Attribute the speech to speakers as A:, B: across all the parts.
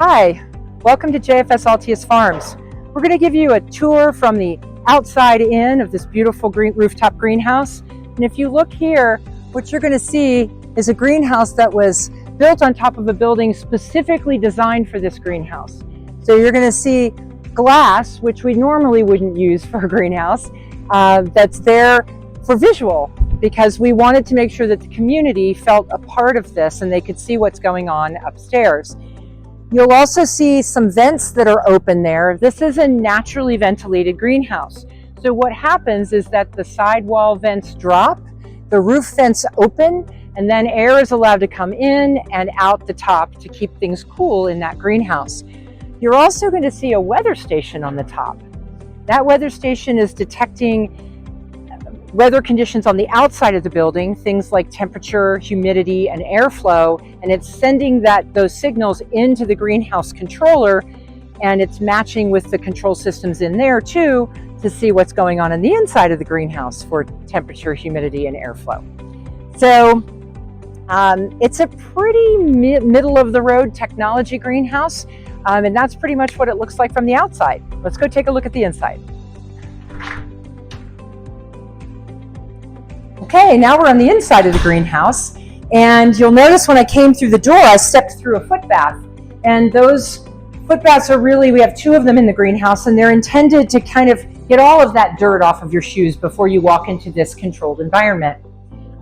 A: Hi, welcome to JFS Altius Farms. We're going to give you a tour from the outside in of this beautiful rooftop greenhouse. And if you look here, what you're going to see is a greenhouse that was built on top of a building specifically designed for this greenhouse. So you're going to see glass, which we normally wouldn't use for a greenhouse, that's there for visual, because we wanted to make sure that the community felt a part of this and they could see what's going on upstairs. You'll also see some vents that are open there. This is a naturally ventilated greenhouse. So what happens is that the sidewall vents drop, the roof vents open, and then air is allowed to come in and out the top to keep things cool in that greenhouse. You're also going to see a weather station on the top. That weather station is detecting weather conditions on the outside of the building, things like temperature, humidity, and airflow, and it's sending those signals into the greenhouse controller, and it's matching with the control systems in there too to see what's going on the inside of the greenhouse for temperature, humidity, and airflow. So it's a pretty middle-of-the-road technology greenhouse, and that's pretty much what it looks like from the outside. Let's go take a look at the inside. Okay, now we're on the inside of the greenhouse, and you'll notice when I came through the door, I stepped through a foot bath, and those foot baths are really, we have 2 of them in the greenhouse, and they're intended to kind of get all of that dirt off of your shoes before you walk into this controlled environment.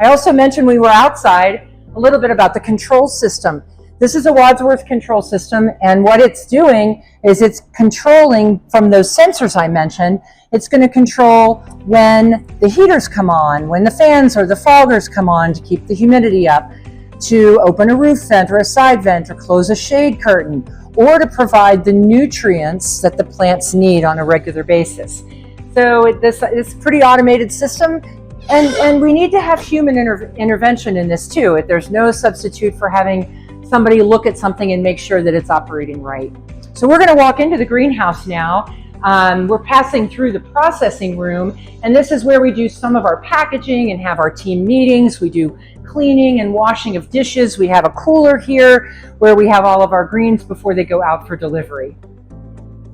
A: I also mentioned when we were outside a little bit about the control system. This is a Wadsworth control system, and what it's doing is it's controlling from those sensors I mentioned. It's going to control when the heaters come on, when the fans or the foggers come on to keep the humidity up, to open a roof vent or a side vent or close a shade curtain, or to provide the nutrients that the plants need on a regular basis. So it's a pretty automated system, and we need to have human intervention in this too. There's no substitute for having somebody look at something and make sure that it's operating right. So we're going to walk into the greenhouse now. We're passing through the processing room, and this is where we do some of our packaging and have our team meetings. We do cleaning and washing of dishes. We have a cooler here where we have all of our greens before they go out for delivery.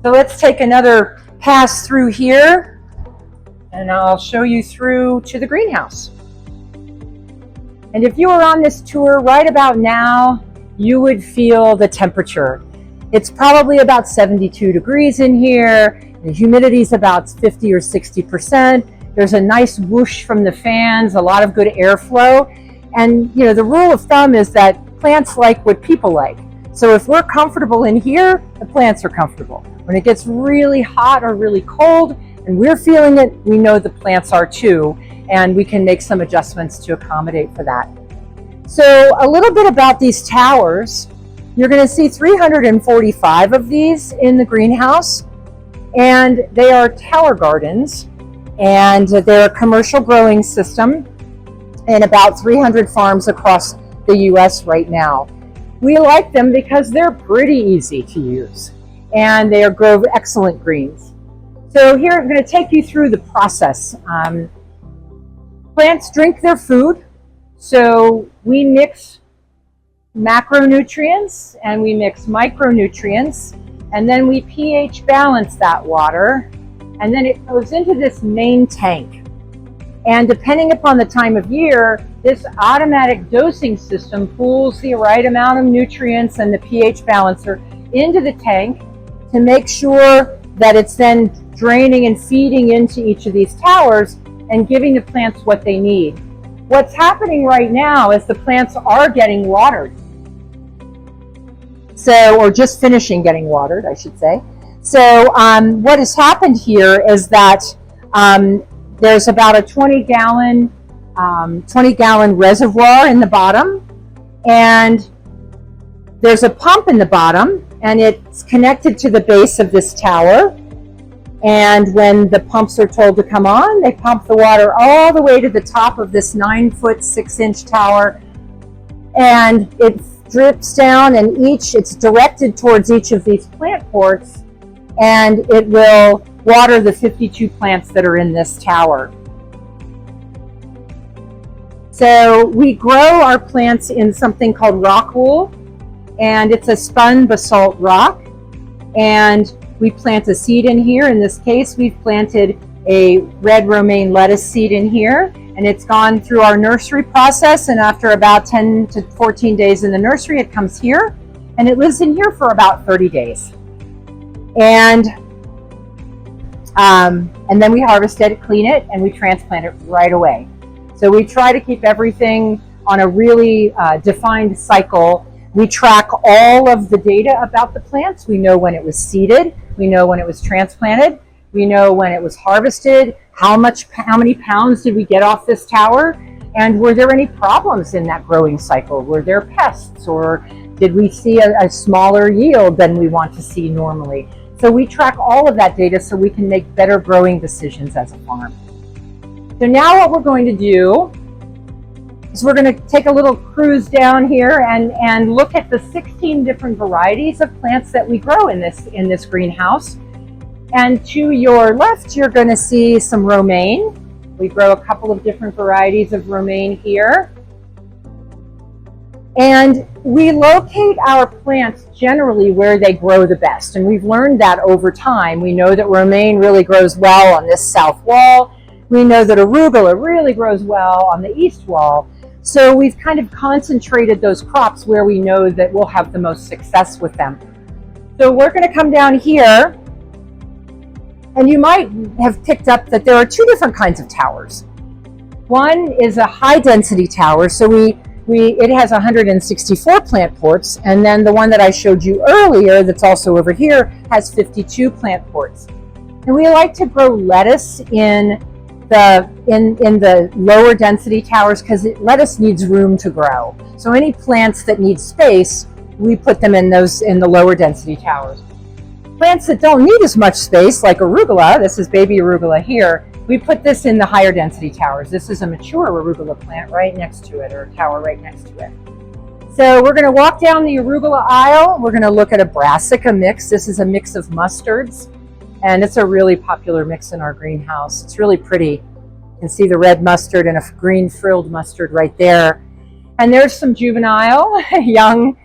A: So let's take another pass through here, and I'll show you through to the greenhouse. And if you were on this tour right about now, you would feel the temperature. It's probably about 72 degrees in here. The humidity is about 50 or 60%. There's a nice whoosh from the fans, a lot of good airflow. And you know, the rule of thumb is that plants like what people like. So if we're comfortable in here, the plants are comfortable. When it gets really hot or really cold and we're feeling it, we know the plants are too, and we can make some adjustments to accommodate for that. So a little bit about these towers. You're going to see 345 of these in the greenhouse, and they are tower gardens, and they're a commercial growing system in about 300 farms across the US right now. We like them because they're pretty easy to use, and they grow excellent greens. So here I'm going to take you through the process. Plants drink their food, so we mix macronutrients and we mix micronutrients, and then we pH balance that water, and then it goes into this main tank. And depending upon the time of year, this automatic dosing system pools the right amount of nutrients and the pH balancer into the tank to make sure that it's then draining and feeding into each of these towers and giving the plants what they need. What's happening right now is the plants are getting watered. So, or just finishing getting watered, I should say. So what has happened here is that there's about a 20-gallon reservoir in the bottom, and there's a pump in the bottom, and it's connected to the base of this tower. And when the pumps are told to come on, they pump the water all the way to the top of this 9-foot, 6-inch tower, and it drips down, and it's directed towards each of these plant ports, and it will water the 52 plants that are in this tower. So we grow our plants in something called rock wool, and it's a spun basalt rock. And we plant a seed in here. In this case, we've planted a red romaine lettuce seed in here, and it's gone through our nursery process, and after about 10 to 14 days in the nursery, it comes here, and it lives in here for about 30 days. And then we harvest it, clean it, and we transplant it right away. So we try to keep everything on a really defined cycle. We track all of the data about the plants. We know when it was seeded. We know when it was transplanted. We know when it was harvested. How many pounds did we get off this tower? And were there any problems in that growing cycle? Were there pests, or did we see a smaller yield than we want to see normally? So we track all of that data so we can make better growing decisions as a farm. So now what we're going to do is we're going to take a little cruise down here and look at the 16 different varieties of plants that we grow in this greenhouse. And to your left, you're going to see some romaine. We grow a couple of different varieties of romaine here. And we locate our plants generally where they grow the best. And we've learned that over time. We know that romaine really grows well on this south wall. We know that arugula really grows well on the east wall. So we've kind of concentrated those crops where we know that we'll have the most success with them. So we're going to come down here, and you might have picked up that there are two different kinds of towers. One is a high density tower, so it has 164 plant ports, and then the one that I showed you earlier that's also over here has 52 plant ports. And we like to grow lettuce in the lower density towers because lettuce needs room to grow. So any plants that need space, we put them in the lower density towers. Plants that don't need as much space, like arugula, this is baby arugula here, we put this in the higher density towers. This is a mature arugula plant right next to it, or a tower right next to it. So we're going to walk down the arugula aisle. We're going to look at a brassica mix. This is a mix of mustards, and it's a really popular mix in our greenhouse. It's really pretty. You can see the red mustard and a green frilled mustard right there. And there's some juvenile, young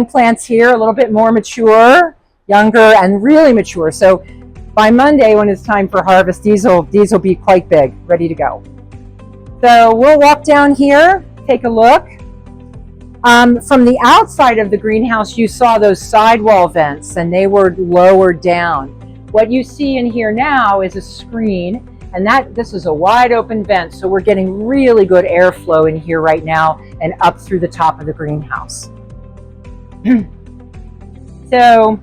A: plants here, a little bit more mature, younger, and really mature. So by Monday, when it's time for harvest, these will be quite big, ready to go. So we'll walk down here, take a look. From the outside of the greenhouse, you saw those sidewall vents, and they were lowered down. What you see in here now is a screen, and this is a wide open vent, so we're getting really good airflow in here right now and up through the top of the greenhouse. So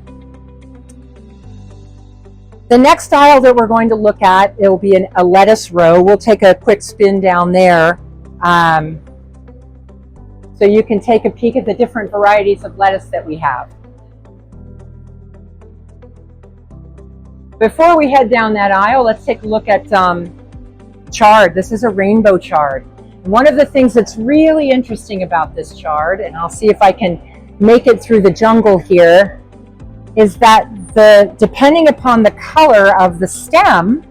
A: the next aisle that we're going to look at, it will be a lettuce row. We'll take a quick spin down there so you can take a peek at the different varieties of lettuce that we have. Before we head down that aisle, let's take a look at chard. This is a rainbow chard. One of the things that's really interesting about this chard, and I'll see if I can make it through the jungle here, is that depending upon the color of the stem,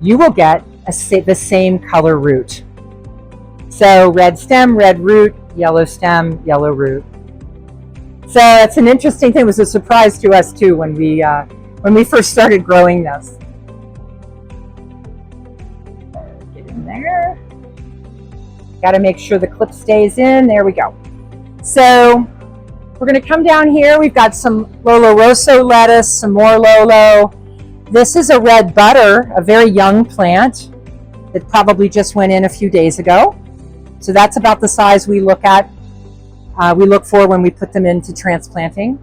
A: you will get the same color root. So red stem, red root, yellow stem, yellow root. So it's an interesting thing. It was a surprise to us too when we first started growing this. Get in there. Got to make sure the clip stays in. There we go. So we're going to come down here. We've got some Lolo Rosso lettuce, some more Lolo. This is a red butter, a very young plant that probably just went in a few days ago. So that's about the size we look for when we put them into transplanting.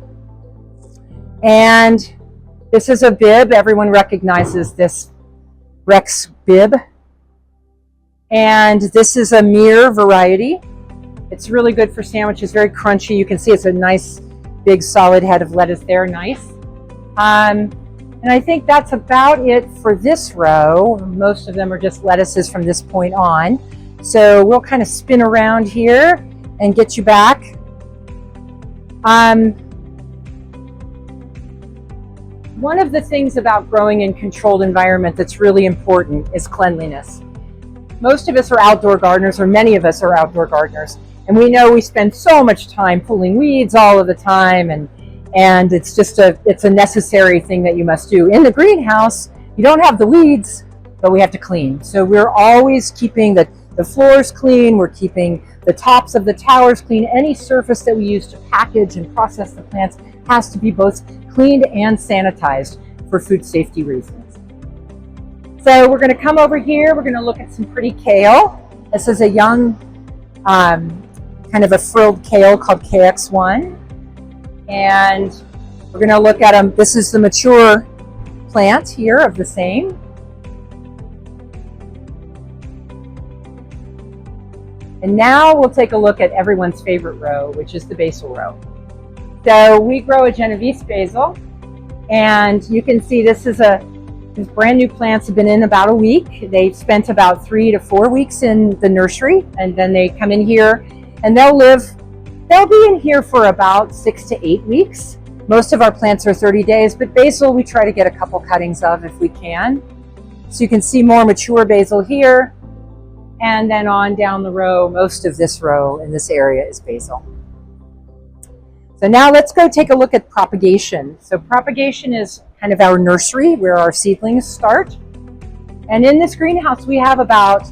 A: And this is a bib. Everyone recognizes this Rex bib. And this is a Mir variety. It's really good for sandwiches, very crunchy. You can see it's a nice, big, solid head of lettuce there, nice. And I think that's about it for this row. Most of them are just lettuces from this point on. So we'll kind of spin around here and get you back. One of the things about growing in controlled environment that's really important is cleanliness. Most of us are outdoor gardeners, or many of us are outdoor gardeners. And we know we spend so much time pulling weeds all of the time, and it's just it's a necessary thing that you must do. In the greenhouse, you don't have the weeds, but we have to clean. So we're always keeping the floors clean, we're keeping the tops of the towers clean. Any surface that we use to package and process the plants has to be both cleaned and sanitized for food safety reasons. So we're going to come over here, we're going to look at some pretty kale. This is a young, kind of a frilled kale called KX1. And we're going to look at them. This is the mature plant here of the same. And now we'll take a look at everyone's favorite row, which is the basil row. So we grow a Genovese basil, and you can see these brand new plants have been in about a week. They've spent about 3 to 4 weeks in the nursery, and then they come in here, and they'll be in here for about 6 to 8 weeks. Most of our plants are 30 days, but basil we try to get a couple cuttings of if we can. So you can see more mature basil here. And then on down the row, most of this row in this area is basil. So now let's go take a look at propagation. So propagation is kind of our nursery where our seedlings start. And in this greenhouse, we have about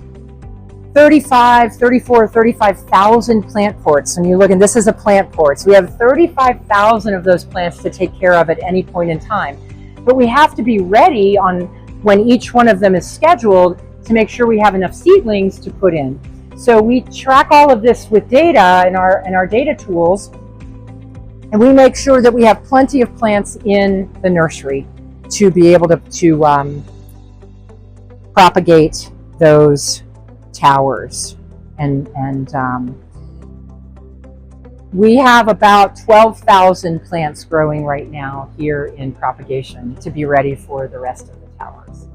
A: 35,000 plant ports. And you look, and this is a plant port. So we have 35,000 of those plants to take care of at any point in time. But we have to be ready on when each one of them is scheduled to make sure we have enough seedlings to put in. So we track all of this with data in our data tools, and we make sure that we have plenty of plants in the nursery to be able to propagate those towers. And we have about 12,000 plants growing right now here in propagation to be ready for the rest of the towers.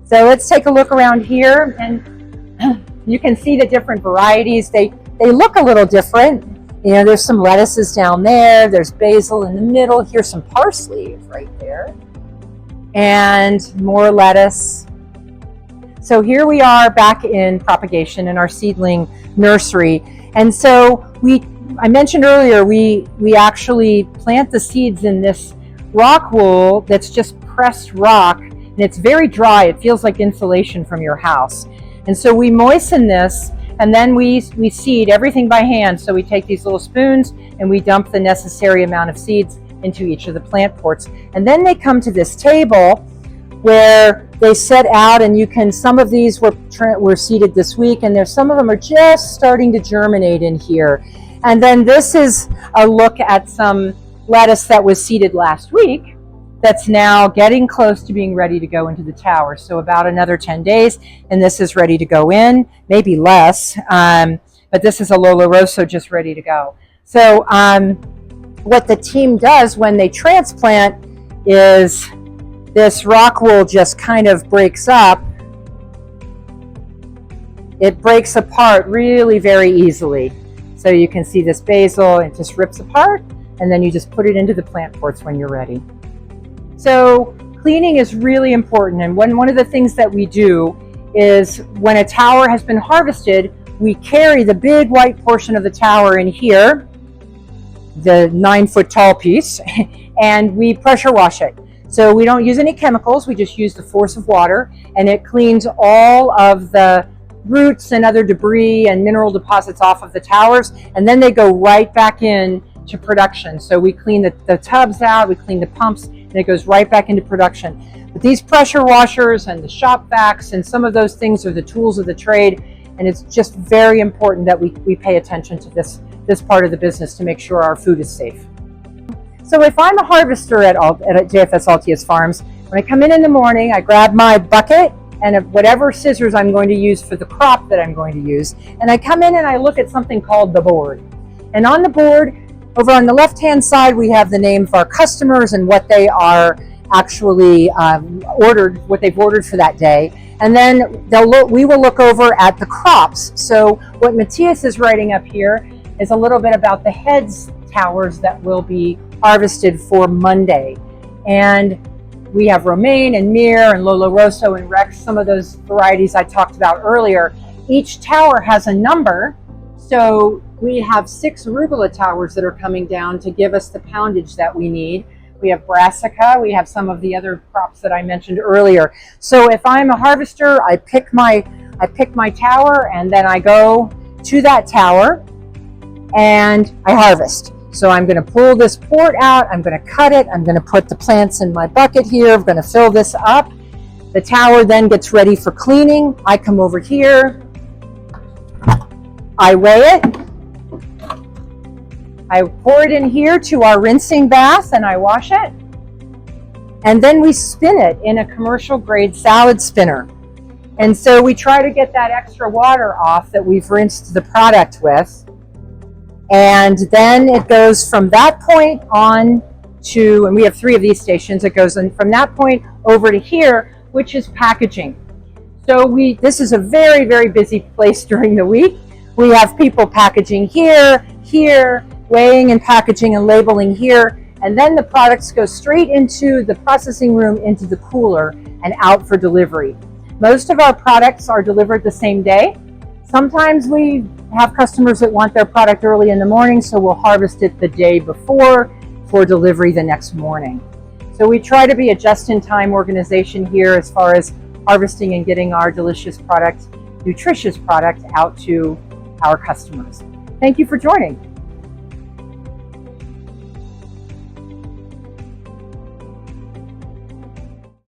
A: So let's take a look around here, and you can see the different varieties. They look a little different. You know, there's some lettuces down there. There's basil in the middle. Here's some parsley right there, and more lettuce. So here we are back in propagation in our seedling nursery. And so I mentioned earlier, we actually plant the seeds in this rock wool that's just pressed rock. And it's very dry. It feels like insulation from your house. And so we moisten this, and then we seed everything by hand. So we take these little spoons and we dump the necessary amount of seeds into each of the plant ports. And then they come to this table where they set out, and you can, some of these were seeded this week, and there's some of them are just starting to germinate in here. And then this is a look at some lettuce that was seeded last week that's now getting close to being ready to go into the tower. So about another 10 days, and this is ready to go in, maybe less, but this is a Lola Rosso just ready to go. So what the team does when they transplant is this rock wool just kind of breaks up. It breaks apart really very easily. So you can see this basil, it just rips apart, and then you just put it into the plant ports when you're ready. So cleaning is really important, and one of the things that we do is when a tower has been harvested, we carry the big white portion of the tower in here, the 9-foot tall piece, and we pressure wash it. So we don't use any chemicals, we just use the force of water, and it cleans all of the roots and other debris and mineral deposits off of the towers, and then they go right back in to production. So we clean the tubs out, we clean the pumps, and it goes right back into production. But these pressure washers and the shop vacs and some of those things are the tools of the trade, and it's just very important that we pay attention to this part of the business to make sure our food is safe. So if I'm a harvester at JFS Altius Farms, when I come in the morning, I grab my bucket and whatever scissors I'm going to use for the crop that I'm going to use, and I come in and I look at something called the board. And on the board, over on the left-hand side, we have the name of our customers and what they are actually what they've ordered for that day. And then we will look over at the crops. So what Matthias is writing up here is a little bit about the heads towers that will be harvested for Monday. And we have romaine and Mir and Lola Rosso and Rex, some of those varieties I talked about earlier. Each tower has a number. So we have 6 arugula towers that are coming down to give us the poundage that we need. We have brassica, we have some of the other crops that I mentioned earlier. So if I'm a harvester, I pick my tower and then I go to that tower and I harvest. So I'm going to pull this port out, I'm going to cut it, I'm going to put the plants in my bucket here, I'm going to fill this up. The tower then gets ready for cleaning. I come over here, I weigh it, I pour it in here to our rinsing bath and I wash it. And then we spin it in a commercial grade salad spinner. And so we try to get that extra water off that we've rinsed the product with. And then it goes from that point on to, and we have 3 of these stations, it goes in from that point over to here, which is packaging. So this is a very, very busy place during the week. We have people packaging here, weighing and packaging and labeling here, and then the products go straight into the processing room, into the cooler, and out for delivery. Most of our products are delivered the same day. Sometimes we have customers that want their product early in the morning, so we'll harvest it the day before for delivery the next morning. So we try to be a just-in-time organization here as far as harvesting and getting our delicious product, nutritious product, out to our customers. Thank you for joining.